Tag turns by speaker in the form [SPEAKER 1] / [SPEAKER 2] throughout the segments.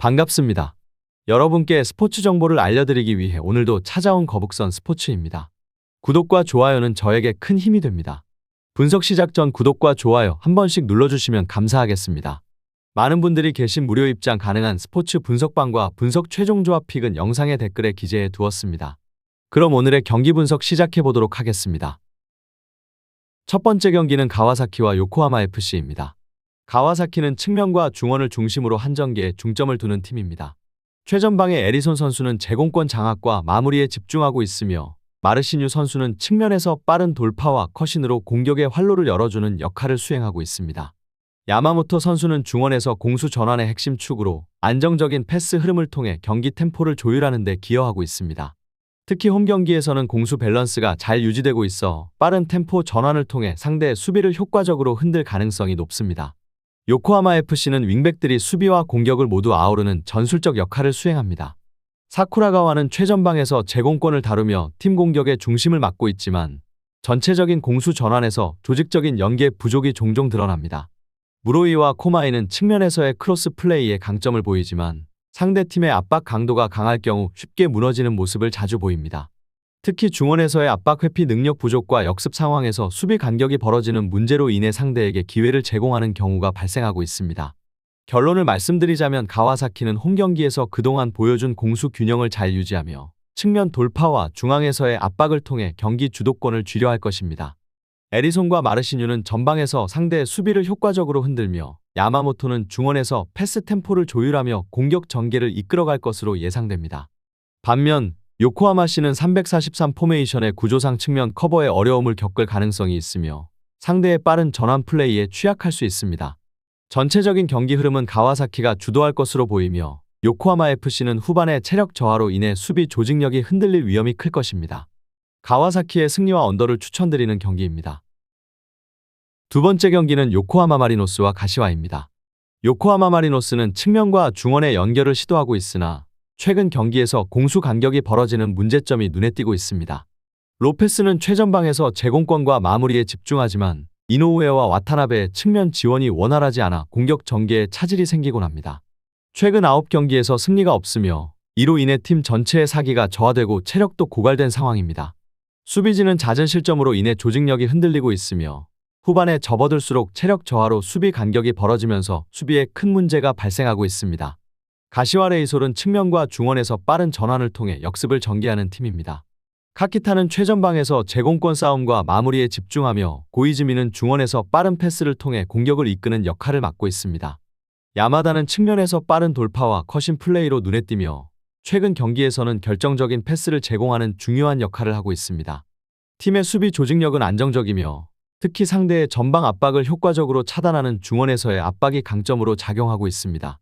[SPEAKER 1] 반갑습니다. 여러분께 스포츠 정보를 알려드리기 위해 오늘도 찾아온 거북선 스포츠입니다. 구독과 좋아요는 저에게 큰 힘이 됩니다. 분석 시작 전 구독과 좋아요 한 번씩 눌러주시면 감사하겠습니다. 많은 분들이 계신 무료 입장 가능한 스포츠 분석방과 분석 최종 조합 픽은 영상의 댓글에 기재해 두었습니다. 그럼 오늘의 경기 분석 시작해 보도록 하겠습니다. 첫 번째 경기는 가와사키와 요코하마 FC입니다. 가와사키는 측면과 중원을 중심으로 한 전개에 중점을 두는 팀입니다. 최전방의 에리손 선수는 제공권 장악과 마무리에 집중하고 있으며 마르시뉴 선수는 측면에서 빠른 돌파와 컷신으로 공격의 활로를 열어주는 역할을 수행하고 있습니다. 야마모토 선수는 중원에서 공수 전환의 핵심 축으로 안정적인 패스 흐름을 통해 경기 템포를 조율하는 데 기여하고 있습니다. 특히 홈 경기에서는 공수 밸런스가 잘 유지되고 있어 빠른 템포 전환을 통해 상대의 수비를 효과적으로 흔들 가능성이 높습니다. 요코하마 FC는 윙백들이 수비와 공격을 모두 아우르는 전술적 역할을 수행합니다. 사쿠라가와는 최전방에서 제공권을 다루며 팀 공격의 중심을 맡고 있지만 전체적인 공수 전환에서 조직적인 연계 부족이 종종 드러납니다. 무로이와 코마이는 측면에서의 크로스 플레이에 강점을 보이지만 상대팀의 압박 강도가 강할 경우 쉽게 무너지는 모습을 자주 보입니다. 특히 중원에서의 압박 회피 능력 부족과 역습 상황에서 수비 간격이 벌어지는 문제로 인해 상대에게 기회를 제공하는 경우가 발생하고 있습니다. 결론을 말씀드리자면 가와사키는 홈 경기에서 그동안 보여준 공수 균형을 잘 유지하며 측면 돌파와 중앙에서의 압박을 통해 경기 주도권을 쥐려 할 것입니다. 에리손과 마르시뉴는 전방에서 상대의 수비를 효과적으로 흔들며 야마모토는 중원에서 패스 템포를 조율하며 공격 전개를 이끌어갈 것으로 예상됩니다. 반면 요코하마시는 343 포메이션의 구조상 측면 커버에 어려움을 겪을 가능성이 있으며 상대의 빠른 전환 플레이에 취약할 수 있습니다. 전체적인 경기 흐름은 가와사키가 주도할 것으로 보이며 요코하마 FC는 후반의 체력 저하로 인해 수비 조직력이 흔들릴 위험이 클 것입니다. 가와사키의 승리와 언더를 추천드리는 경기입니다. 두 번째 경기는 요코하마 마리노스와 가시와입니다. 요코하마 마리노스는 측면과 중원의 연결을 시도하고 있으나 최근 경기에서 공수 간격이 벌어지는 문제점이 눈에 띄고 있습니다. 로페스는 최전방에서 제공권과 마무리에 집중하지만 이노우에와 와타나베의 측면 지원이 원활하지 않아 공격 전개에 차질이 생기곤 합니다. 최근 9경기에서 승리가 없으며 이로 인해 팀 전체의 사기가 저하되고 체력도 고갈된 상황입니다. 수비진은 잦은 실점으로 인해 조직력이 흔들리고 있으며 후반에 접어들수록 체력 저하로 수비 간격이 벌어지면서 수비에 큰 문제가 발생하고 있습니다. 가시와 레이솔은 측면과 중원에서 빠른 전환을 통해 역습을 전개하는 팀입니다. 카키타는 최전방에서 제공권 싸움과 마무리에 집중하며 고이즈미는 중원에서 빠른 패스를 통해 공격을 이끄는 역할을 맡고 있습니다. 야마다는 측면에서 빠른 돌파와 컷신 플레이로 눈에 띄며 최근 경기에서는 결정적인 패스를 제공하는 중요한 역할을 하고 있습니다. 팀의 수비 조직력은 안정적이며 특히 상대의 전방 압박을 효과적으로 차단하는 중원에서의 압박이 강점으로 작용하고 있습니다.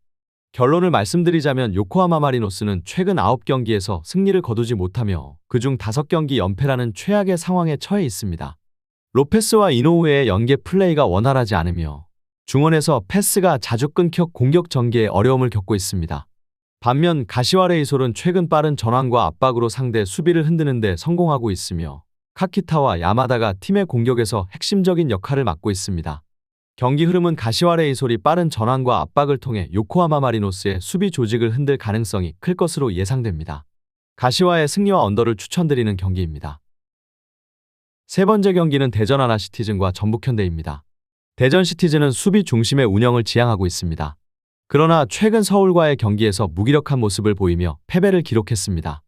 [SPEAKER 1] 결론을 말씀드리자면 요코하마 마리노스는 최근 9경기에서 승리를 거두지 못하며 그중 5경기 연패라는 최악의 상황에 처해 있습니다. 로페스와 이노우의 연계 플레이가 원활하지 않으며 중원에서 패스가 자주 끊겨 공격 전개에 어려움을 겪고 있습니다. 반면 가시와 레이솔은 최근 빠른 전환과 압박으로 상대 수비를 흔드는 데 성공하고 있으며 카키타와 야마다가 팀의 공격에서 핵심적인 역할을 맡고 있습니다. 경기 흐름은 가시와 레이솔이 빠른 전환과 압박을 통해 요코하마 마리노스의 수비 조직을 흔들 가능성이 클 것으로 예상됩니다. 가시와의 승리와 언더를 추천드리는 경기입니다. 세 번째 경기는 대전 하나시티즌과 전북현대입니다. 대전 시티즌은 수비 중심의 운영을 지향하고 있습니다. 그러나 최근 서울과의 경기에서 무기력한 모습을 보이며 패배를 기록했습니다.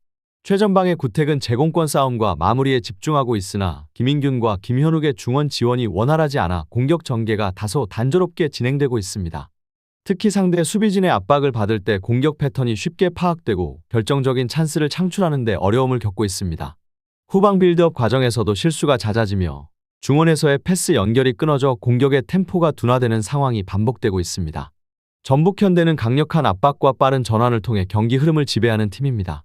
[SPEAKER 1] 최전방의 구택은 제공권 싸움과 마무리에 집중하고 있으나 김인균과 김현욱의 중원 지원이 원활하지 않아 공격 전개가 다소 단조롭게 진행되고 있습니다. 특히 상대 수비진의 압박을 받을 때 공격 패턴이 쉽게 파악되고 결정적인 찬스를 창출하는 데 어려움을 겪고 있습니다. 후방 빌드업 과정에서도 실수가 잦아지며 중원에서의 패스 연결이 끊어져 공격의 템포가 둔화되는 상황이 반복되고 있습니다. 전북현대는 강력한 압박과 빠른 전환을 통해 경기 흐름을 지배하는 팀입니다.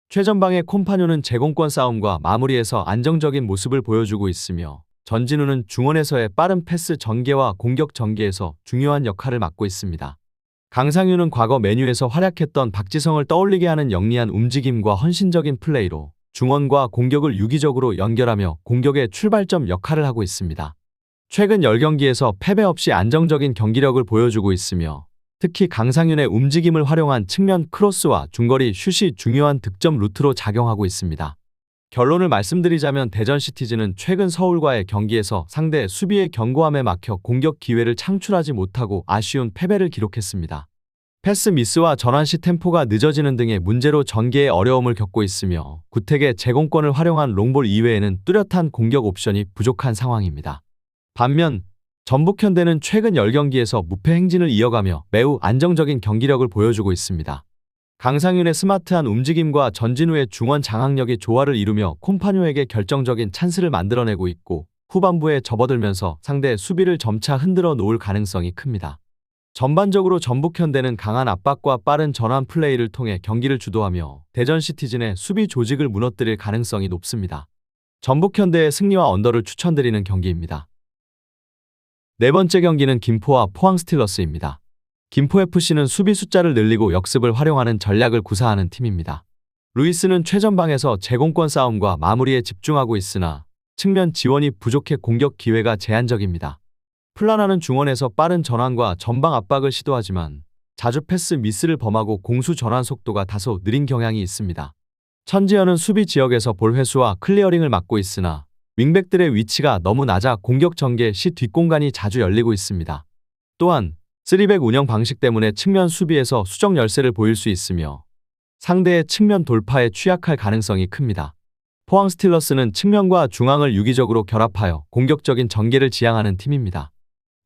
[SPEAKER 1] 최전방의 콤파뇨는 제공권 싸움과 마무리에서 안정적인 모습을 보여주고 있으며 전진우는 중원에서의 빠른 패스 전개와 공격 전개에서 중요한 역할을 맡고 있습니다. 강상윤은 과거 메뉴에서 활약했던 박지성을 떠올리게 하는 영리한 움직임과 헌신적인 플레이로 중원과 공격을 유기적으로 연결하며 공격의 출발점 역할을 하고 있습니다. 최근 10경기에서 패배 없이 안정적인 경기력을 보여주고 있으며 특히 강상윤의 움직임을 활용한 측면 크로스와 중거리 슛이 중요한 득점 루트로 작용하고 있습니다. 결론을 말씀드리자면 대전 시티즈는 최근 서울과의 경기에서 상대 수비의 견고함에 막혀 공격 기회를 창출하지 못하고 아쉬운 패배를 기록했습니다. 패스 미스와 전환 시 템포가 늦어지는 등의 문제로 전개에 어려움을 겪고 있으며 구택의 제공권을 활용한 롱볼 이외에는 뚜렷한 공격 옵션이 부족한 상황입니다. 반면 전북현대는 최근 10경기에서 무패 행진을 이어가며 매우 안정적인 경기력을 보여주고 있습니다. 강상윤의 스마트한 움직임과 전진우의 중원 장악력이 조화를 이루며 콤파뇨에게 결정적인 찬스를 만들어내고 있고 후반부에 접어들면서 상대의 수비를 점차 흔들어 놓을 가능성이 큽니다. 전반적으로 전북현대는 강한 압박과 빠른 전환 플레이를 통해 경기를 주도하며 대전 시티즌의 수비 조직을 무너뜨릴 가능성이 높습니다. 전북현대의 승리와 언더를 추천드리는 경기입니다. 네 번째 경기는 김포와 포항 스틸러스입니다. 김포FC는 수비 숫자를 늘리고 역습을 활용하는 전략을 구사하는 팀입니다. 루이스는 최전방에서 제공권 싸움과 마무리에 집중하고 있으나 측면 지원이 부족해 공격 기회가 제한적입니다. 플라나는 중원에서 빠른 전환과 전방 압박을 시도하지만 자주 패스 미스를 범하고 공수 전환 속도가 다소 느린 경향이 있습니다. 천지현은 수비 지역에서 볼 회수와 클리어링을 맡고 있으나 윙백들의 위치가 너무 낮아 공격 전개 시 뒷공간이 자주 열리고 있습니다. 또한 3백 운영 방식 때문에 측면 수비에서 수적 열세를 보일 수 있으며 상대의 측면 돌파에 취약할 가능성이 큽니다. 포항 스틸러스는 측면과 중앙을 유기적으로 결합하여 공격적인 전개를 지향하는 팀입니다.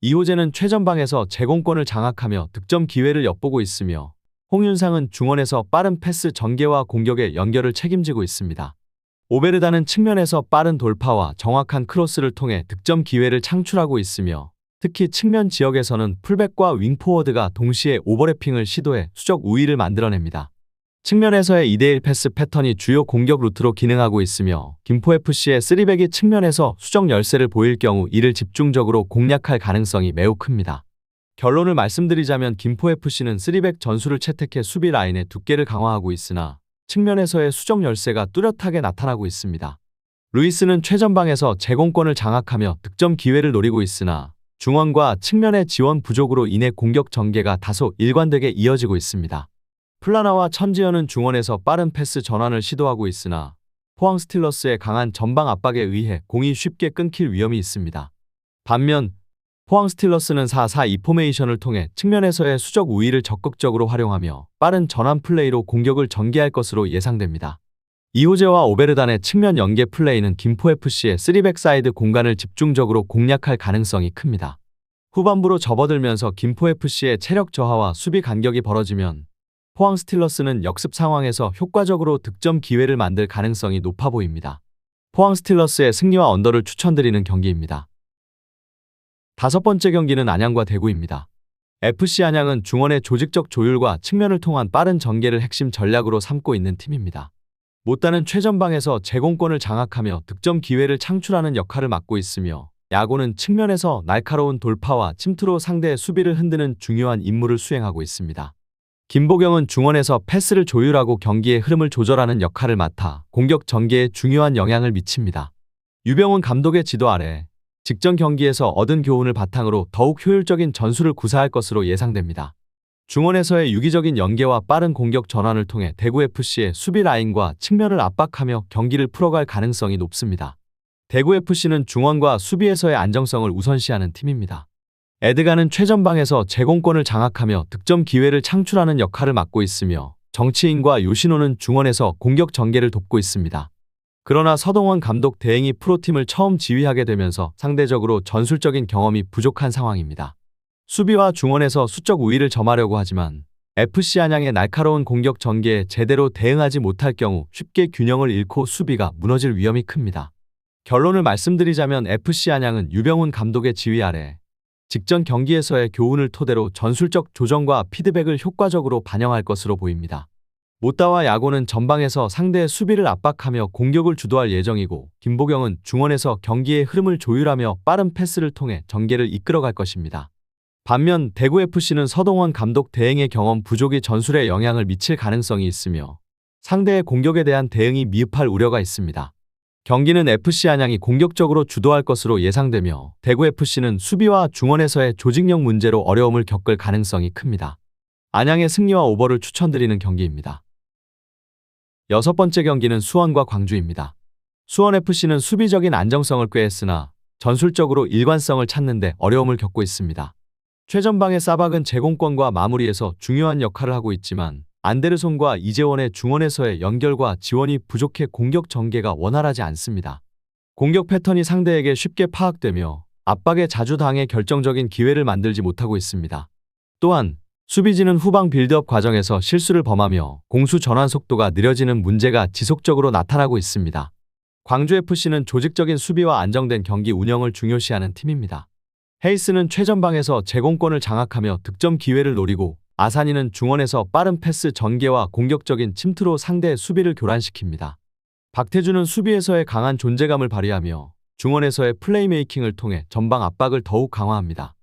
[SPEAKER 1] 이호재는 최전방에서 제공권을 장악하며 득점 기회를 엿보고 있으며 홍윤상은 중원에서 빠른 패스 전개와 공격의 연결을 책임지고 있습니다. 오베르다는 측면에서 빠른 돌파와 정확한 크로스를 통해 득점 기회를 창출하고 있으며 특히 측면 지역에서는 풀백과 윙포워드가 동시에 오버래핑을 시도해 수적 우위를 만들어냅니다. 측면에서의 2대1 패스 패턴이 주요 공격 루트로 기능하고 있으며 김포FC의 3백이 측면에서 수적 열세를 보일 경우 이를 집중적으로 공략할 가능성이 매우 큽니다. 결론을 말씀드리자면 김포FC는 3백 전술을 채택해 수비 라인의 두께를 강화하고 있으나 측면에서의 수적 열세가 뚜렷하게 나타나고 있습니다. 루이스는 최전방에서 제공권을 장악하며 득점 기회를 노리고 있으나 중원과 측면의 지원 부족으로 인해 공격 전개가 다소 일관되게 이어지고 있습니다. 플라나와 천지현은 중원에서 빠른 패스 전환을 시도하고 있으나 포항 스틸러스의 강한 전방 압박에 의해 공이 쉽게 끊길 위험이 있습니다. 반면 포항 스틸러스는 4-4-2 포메이션을 통해 측면에서의 수적 우위를 적극적으로 활용하며 빠른 전환 플레이로 공격을 전개할 것으로 예상됩니다. 이호재와 오베르단의 측면 연계 플레이는 김포FC의 3백 사이드 공간을 집중적으로 공략할 가능성이 큽니다. 후반부로 접어들면서 김포FC의 체력 저하와 수비 간격이 벌어지면 포항 스틸러스는 역습 상황에서 효과적으로 득점 기회를 만들 가능성이 높아 보입니다. 포항 스틸러스의 승리와 언더를 추천드리는 경기입니다. 다섯 번째 경기는 안양과 대구입니다. FC 안양은 중원의 조직적 조율과 측면을 통한 빠른 전개를 핵심 전략으로 삼고 있는 팀입니다. 못다는 최전방에서 제공권을 장악하며 득점 기회를 창출하는 역할을 맡고 있으며 야구는 측면에서 날카로운 돌파와 침투로 상대의 수비를 흔드는 중요한 임무를 수행하고 있습니다. 김보경은 중원에서 패스를 조율하고 경기의 흐름을 조절하는 역할을 맡아 공격 전개에 중요한 영향을 미칩니다. 유병훈 감독의 지도 아래 직전 경기에서 얻은 교훈을 바탕으로 더욱 효율적인 전술을 구사할 것으로 예상됩니다. 중원에서의 유기적인 연계와 빠른 공격 전환을 통해 대구FC의 수비 라인과 측면을 압박하며 경기를 풀어갈 가능성이 높습니다. 대구FC는 중원과 수비에서의 안정성을 우선시하는 팀입니다. 에드가는 최전방에서 제공권을 장악하며 득점 기회를 창출하는 역할을 맡고 있으며 정치인과 요시노는 중원에서 공격 전개를 돕고 있습니다. 그러나 서동원 감독 대행이 프로팀을 처음 지휘하게 되면서 상대적으로 전술적인 경험이 부족한 상황입니다. 수비와 중원에서 수적 우위를 점하려고 하지만 FC 안양의 날카로운 공격 전개에 제대로 대응하지 못할 경우 쉽게 균형을 잃고 수비가 무너질 위험이 큽니다. 결론을 말씀드리자면 FC 안양은 유병훈 감독의 지휘 아래 직전 경기에서의 교훈을 토대로 전술적 조정과 피드백을 효과적으로 반영할 것으로 보입니다. 못다와 야구는 전방에서 상대의 수비를 압박하며 공격을 주도할 예정이고 김보경은 중원에서 경기의 흐름을 조율하며 빠른 패스를 통해 전개를 이끌어갈 것입니다. 반면 대구FC는 서동원 감독 대행의 경험 부족이 전술에 영향을 미칠 가능성이 있으며 상대의 공격에 대한 대응이 미흡할 우려가 있습니다. 경기는 FC 안양이 공격적으로 주도할 것으로 예상되며 대구 FC는 수비와 중원에서의 조직력 문제로 어려움을 겪을 가능성이 큽니다. 안양의 승리와 오버를 추천드리는 경기입니다. 여섯 번째 경기는 수원과 광주입니다. 수원 FC는 수비적인 안정성을 꾀했으나 전술적으로 일관성을 찾는 데 어려움을 겪고 있습니다. 최전방의 사박은 제공권과 마무리에서 중요한 역할을 하고 있지만 안데르손과 이재원의 중원에서의 연결과 지원이 부족해 공격 전개가 원활하지 않습니다. 공격 패턴이 상대에게 쉽게 파악되며 압박에 자주 당해 결정적인 기회를 만들지 못하고 있습니다. 또한 수비진은 후방 빌드업 과정에서 실수를 범하며 공수 전환 속도가 느려지는 문제가 지속적으로 나타나고 있습니다. 광주FC는 조직적인 수비와 안정된 경기 운영을 중요시하는 팀입니다. 헤이스는 최전방에서 제공권을 장악하며 득점 기회를 노리고 아사니는 중원에서 빠른 패스 전개와 공격적인 침투로 상대의 수비를 교란시킵니다. 박태주는 수비에서의 강한 존재감을 발휘하며 중원에서의 플레이메이킹을 통해 전방 압박을 더욱 강화합니다.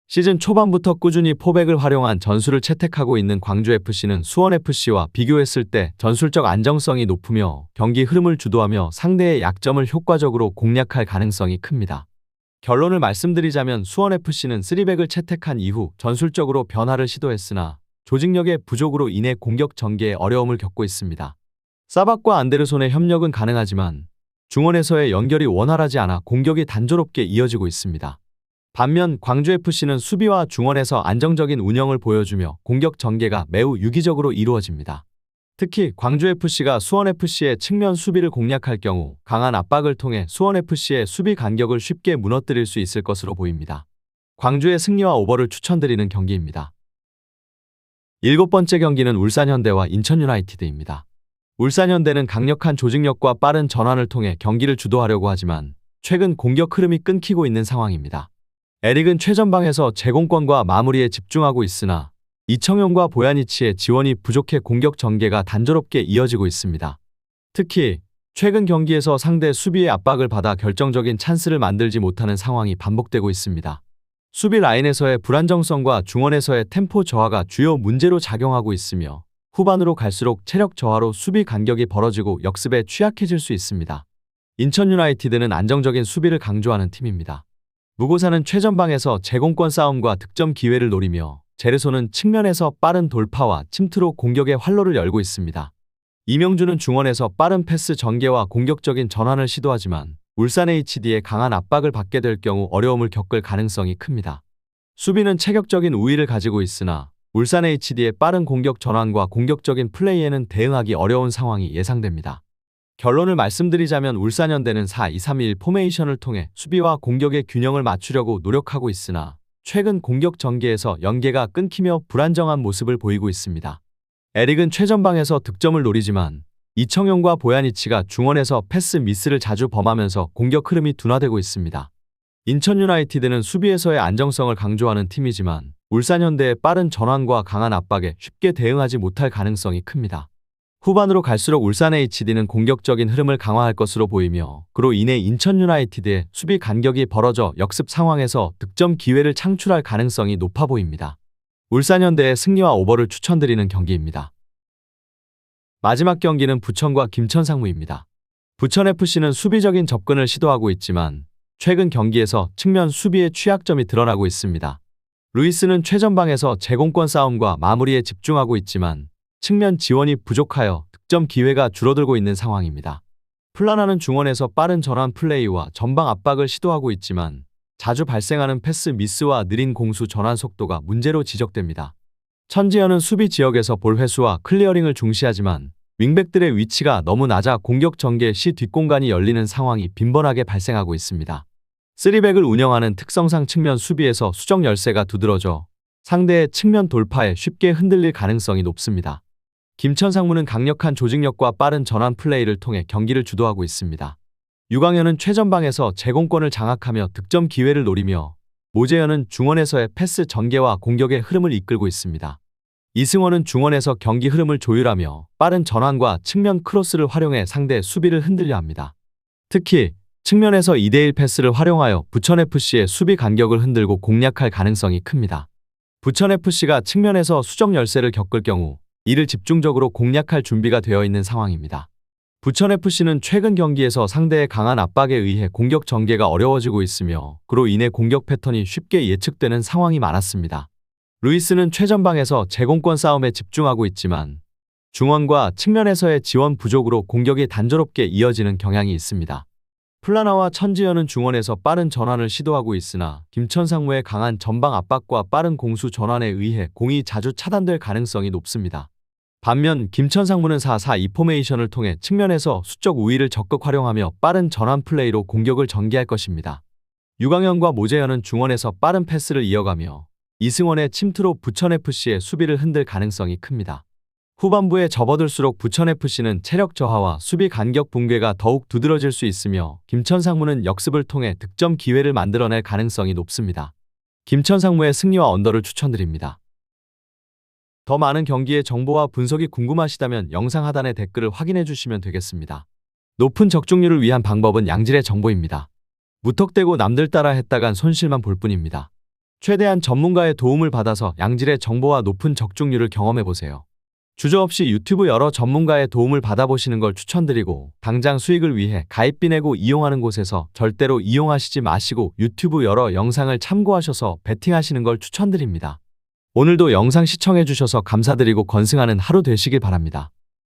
[SPEAKER 1] 시즌 초반부터 꾸준히 포백을 활용한 전술을 채택하고 있는 광주FC는 수원FC와 비교했을 때 전술적 안정성이 높으며 경기 흐름을 주도하며 상대의 약점을 효과적으로 공략할 가능성이 큽니다. 결론을 말씀드리자면 수원FC는 3백을 채택한 이후 전술적으로 변화를 시도했으나 조직력의 부족으로 인해 공격 전개에 어려움을 겪고 있습니다. 사박과 안데르손의 협력은 가능하지만 중원에서의 연결이 원활하지 않아 공격이 단조롭게 이어지고 있습니다. 반면 광주FC는 수비와 중원에서 안정적인 운영을 보여주며 공격 전개가 매우 유기적으로 이루어집니다. 특히 광주FC가 수원FC의 측면 수비를 공략할 경우 강한 압박을 통해 수원FC의 수비 간격을 쉽게 무너뜨릴 수 있을 것으로 보입니다. 광주의 승리와 오버를 추천드리는 경기입니다. 일곱 번째 경기는 울산현대와 인천유나이티드입니다. 울산현대는 강력한 조직력과 빠른 전환을 통해 경기를 주도하려고 하지만 최근 공격 흐름이 끊기고 있는 상황입니다. 에릭은 최전방에서 제공권과 마무리에 집중하고 있으나 이청용과 보야니치의 지원이 부족해 공격 전개가 단조롭게 이어지고 있습니다. 특히 최근 경기에서 상대 수비의 압박을 받아 결정적인 찬스를 만들지 못하는 상황이 반복되고 있습니다. 수비 라인에서의 불안정성과 중원에서의 템포 저하가 주요 문제로 작용하고 있으며 후반으로 갈수록 체력 저하로 수비 간격이 벌어지고 역습에 취약해질 수 있습니다. 인천유나이티드는 안정적인 수비를 강조하는 팀입니다. 무고사는 최전방에서 제공권 싸움과 득점 기회를 노리며 제르소는 측면에서 빠른 돌파와 침투로 공격의 활로를 열고 있습니다. 이명주는 중원에서 빠른 패스 전개와 공격적인 전환을 시도하지만 울산 HD의 강한 압박을 받게 될 경우 어려움을 겪을 가능성이 큽니다. 수비는 체격적인 우위를 가지고 있으나 울산 HD의 빠른 공격 전환과 공격적인 플레이에는 대응하기 어려운 상황이 예상됩니다. 결론을 말씀드리자면 울산현대는 4-2-3-1 포메이션을 통해 수비와 공격의 균형을 맞추려고 노력하고 있으나 최근 공격 전개에서 연계가 끊기며 불안정한 모습을 보이고 있습니다. 에릭은 최전방에서 득점을 노리지만 이청용과 보야니치가 중원에서 패스 미스를 자주 범하면서 공격 흐름이 둔화되고 있습니다. 인천유나이티드는 수비에서의 안정성을 강조하는 팀이지만 울산현대의 빠른 전환과 강한 압박에 쉽게 대응하지 못할 가능성이 큽니다. 후반으로 갈수록 울산 HD는 공격적인 흐름을 강화할 것으로 보이며 그로 인해 인천유나이티드의 수비 간격이 벌어져 역습 상황에서 득점 기회를 창출할 가능성이 높아 보입니다. 울산현대의 승리와 오버를 추천드리는 경기입니다. 마지막 경기는 부천과 김천상무입니다. 부천FC는 수비적인 접근을 시도하고 있지만 최근 경기에서 측면 수비의 취약점이 드러나고 있습니다. 루이스는 최전방에서 제공권 싸움과 마무리에 집중하고 있지만 측면 지원이 부족하여 득점 기회가 줄어들고 있는 상황입니다. 플라나는 중원에서 빠른 전환 플레이와 전방 압박을 시도하고 있지만 자주 발생하는 패스 미스와 느린 공수 전환 속도가 문제로 지적됩니다. 천지현은 수비 지역에서 볼 회수와 클리어링을 중시하지만 윙백들의 위치가 너무 낮아 공격 전개 시 뒷공간이 열리는 상황이 빈번하게 발생하고 있습니다. 3백을 운영하는 특성상 측면 수비에서 수적 열세가 두드러져 상대의 측면 돌파에 쉽게 흔들릴 가능성이 높습니다. 김천상무는 강력한 조직력과 빠른 전환 플레이를 통해 경기를 주도하고 있습니다. 유광현은 최전방에서 제공권을 장악하며 득점 기회를 노리며 모재현은 중원에서의 패스 전개와 공격의 흐름을 이끌고 있습니다. 이승원은 중원에서 경기 흐름을 조율하며 빠른 전환과 측면 크로스를 활용해 상대의 수비를 흔들려 합니다. 특히 측면에서 2대1 패스를 활용하여 부천FC의 수비 간격을 흔들고 공략할 가능성이 큽니다. 부천FC가 측면에서 수적 열세를 겪을 경우 이를 집중적으로 공략할 준비가 되어 있는 상황입니다. 부천FC는 최근 경기에서 상대의 강한 압박에 의해 공격 전개가 어려워지고 있으며 그로 인해 공격 패턴이 쉽게 예측되는 상황이 많았습니다. 루이스는 최전방에서 제공권 싸움에 집중하고 있지만 중원과 측면에서의 지원 부족으로 공격이 단조롭게 이어지는 경향이 있습니다. 플라나와 천지현은 중원에서 빠른 전환을 시도하고 있으나 김천상무의 강한 전방 압박과 빠른 공수 전환에 의해 공이 자주 차단될 가능성이 높습니다. 반면 김천상무는 4-4-2 포메이션을 통해 측면에서 수적 우위를 적극 활용하며 빠른 전환 플레이로 공격을 전개할 것입니다. 유강현과 모재현은 중원에서 빠른 패스를 이어가며 이승원의 침투로 부천FC의 수비를 흔들 가능성이 큽니다. 후반부에 접어들수록 부천FC는 체력 저하와 수비 간격 붕괴가 더욱 두드러질 수 있으며 김천상무는 역습을 통해 득점 기회를 만들어낼 가능성이 높습니다. 김천상무의 승리와 언더를 추천드립니다. 더 많은 경기의 정보와 분석이 궁금하시다면 영상 하단의 댓글을 확인해 주시면 되겠습니다. 높은 적중률을 위한 방법은 양질의 정보입니다. 무턱대고 남들 따라 했다간 손실만 볼 뿐입니다. 최대한 전문가의 도움을 받아서 양질의 정보와 높은 적중률을 경험해보세요. 주저없이 유튜브 여러 전문가의 도움을 받아보시는 걸 추천드리고 당장 수익을 위해 가입비 내고 이용하는 곳에서 절대로 이용하시지 마시고 유튜브 여러 영상을 참고하셔서 베팅하시는 걸 추천드립니다. 오늘도 영상 시청해주셔서 감사드리고 건승하는 하루 되시길 바랍니다.